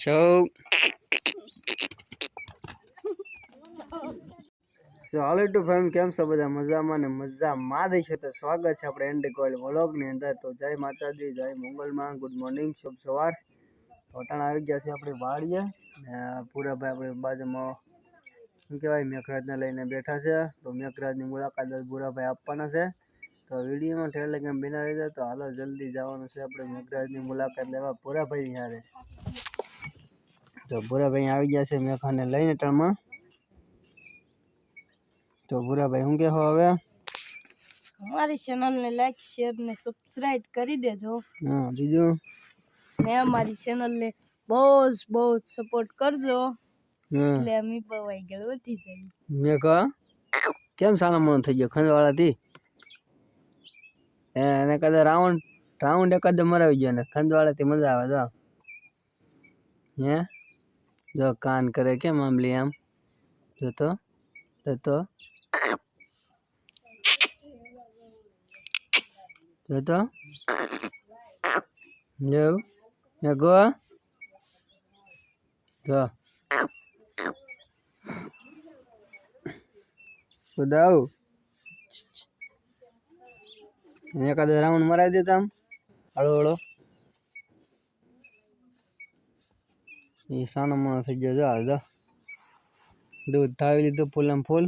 So, હાલો two fame કેમ છો બધા મજામાં ને મજામાં દેશો તો સ્વાગત છે આપણે એન્ડ કોલ વ્લોગ ની અંદર. તો જય માતાજી, જય મંગલમાં, ગુડ મોર્નિંગ, શુભ સવાર. વટાણ આવી ગયા છે આપણી વાડીએ ને પૂરાભાઈ આપણી બાજુમાં શું કહેવાય મેઘરાજને લઈને બેઠા છે. તો મેઘરાજની મુલાકાત પૂરાભાઈ આપવાના છે. તો વિડીયોમાં ઠેર લઈને બિના રહી જાય. તો હાલો જલ્દી જવાનું છે આપણે મેઘરાજની મુલાકાત લેવા પૂરાભાઈ યારે. તો ભૂરાભાઈ આવી ગયા છે મેઘાને લઈને ટણમાં. તો ભૂરાભાઈ શું કહેવો હવે? અમારી ચેનલ ને લાઈક શેર ને સબસ્ક્રાઇબ કરી દેજો. હા, બીજું ને અમારી ચેનલ ને બહુ જ સપોર્ટ કરજો. એટલે અમે પવાઈ ગયો વધી જાય. મેઘા કેમ સાના મન થઈ ગયો ખંડવાળાથી? એને કદાચ રાઉન્ડ એકાદ મરાવી ગયો ને ખંડવાળાથી મજા આવે. તો હે જો કાન કરે કેમ આમલી આમ જોતો જોતો જોતો જો મેઘો જો ઉદાવ એકાદ રાઉન્ડ મરાવી દેતા આમ હળો હળો. એ સાનો માણસ થઈ ગયો. જો દૂધ થાવી લીધું ફૂલ આમ ફૂલ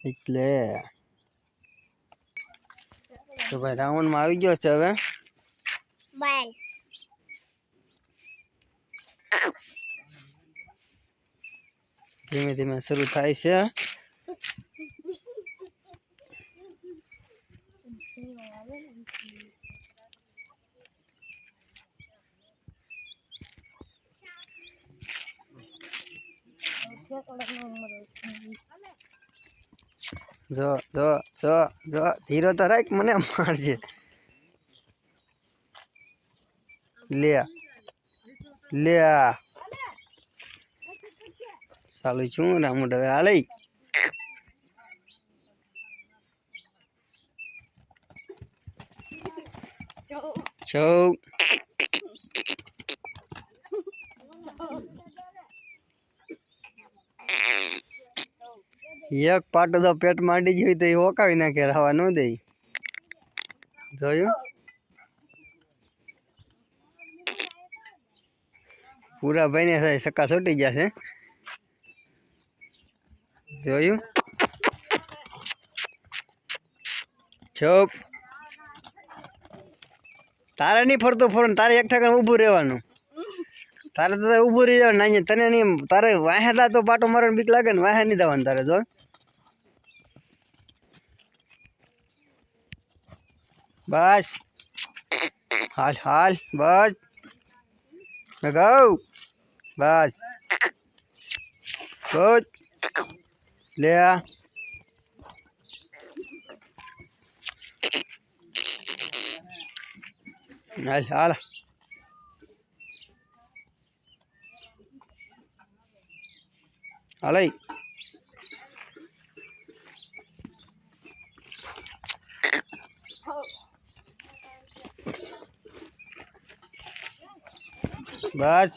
એટલે. તો ભાઈ રાઉન્ડ માં આવી ગયો છે હવે. ધીમે ધીમે શરૂ થાય છે. જો જો જો જો ધીરો તો રાખ મને મારજે. લે લે ચાલુ છું રામુડ હવે હાલે. ચૌ એક પાટો તો પેટ માંડી ગયું તો એ ઓકાવી નાખે રવા ન દે. જોયું પૂરા ભાઈ ને સક્કા છૂટી ગયા છે. જોયું ચોપ તારે નહીં ફરતો ફરો તારે એક ઠેકાણે ઊભું રહેવાનું. તારે તો ઊભું રહી જવાનું ના તને નહીં. તારે વાહે દા તો પાટો મારવાની બીક લાગે ને વાહે નહીં દેવાનું તારે. જો બસ હાલ હાલ બસ ગૌ બસ ગુડ લે હાલ હાલ હાલ બસ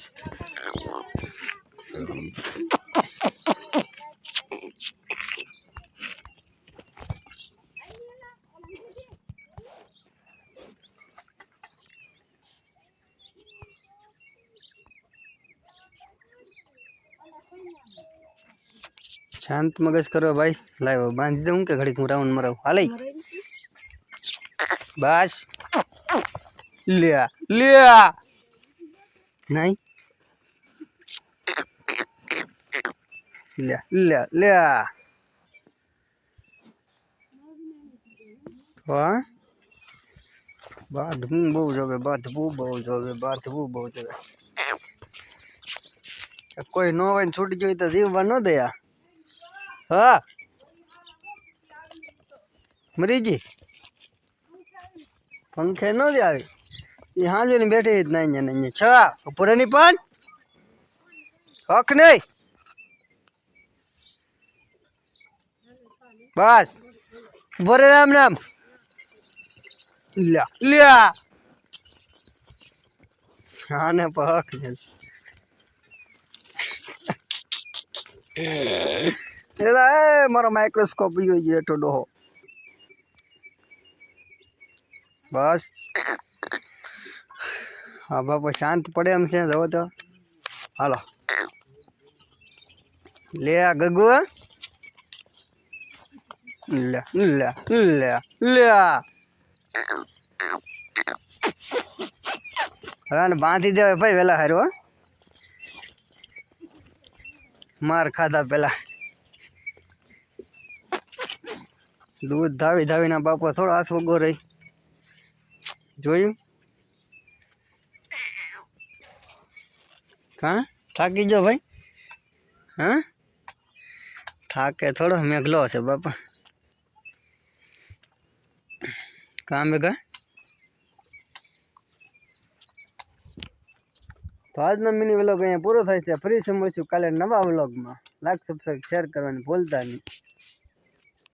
શાંત મગજ કરો ભાઈ. લાવ્યો બાંધી દઉં કે ઘડીક હું રાઉન્ડ મરાવું. હાલે બસ લે લે નહીં લે લે લે હા બાંધવું બહુ જોવે બાંધવું બહુ જોવે બાંધવું બહુ જોવે. કોઈ ન હોય ને છૂટી જોઈ તો જીવવા ન દયા. હા મરીજી પંખે ન જ આવી એ હાજે ને બેઠી જ નહીં છ પૂરાની પણ હક નહીં. બસ ભરે રામ રામ લ્યા લ્યા આને પહક ને એલા એ મારો માઇક્રોસ્કોપ ગયો છે એટો ડોહો બસ હા બાપા શાંત પડે એમ છે જવો તો હાલો લે આ ગગુ લે લે લે લે હવે આને બાંધી દેવાય ભાઈ વેલા હારો માર ખાધા પેલા દૂધ ધાવી ધાવીના બાપો થોડો હાથ વગો રહી જોયું હા થાકી ગયો ભાઈ હા થાકે થોડો મેઘલો હશે બાપા કામ મેઘા તો આજનો મિની વ્લોગ અહીંયા પૂરો થાય છે ફરી મળીશું કાલે નવા વ્લોગમાં લાઈક સબસ્ક્રાઈબ શેર કરવાની ભૂલતા નહીં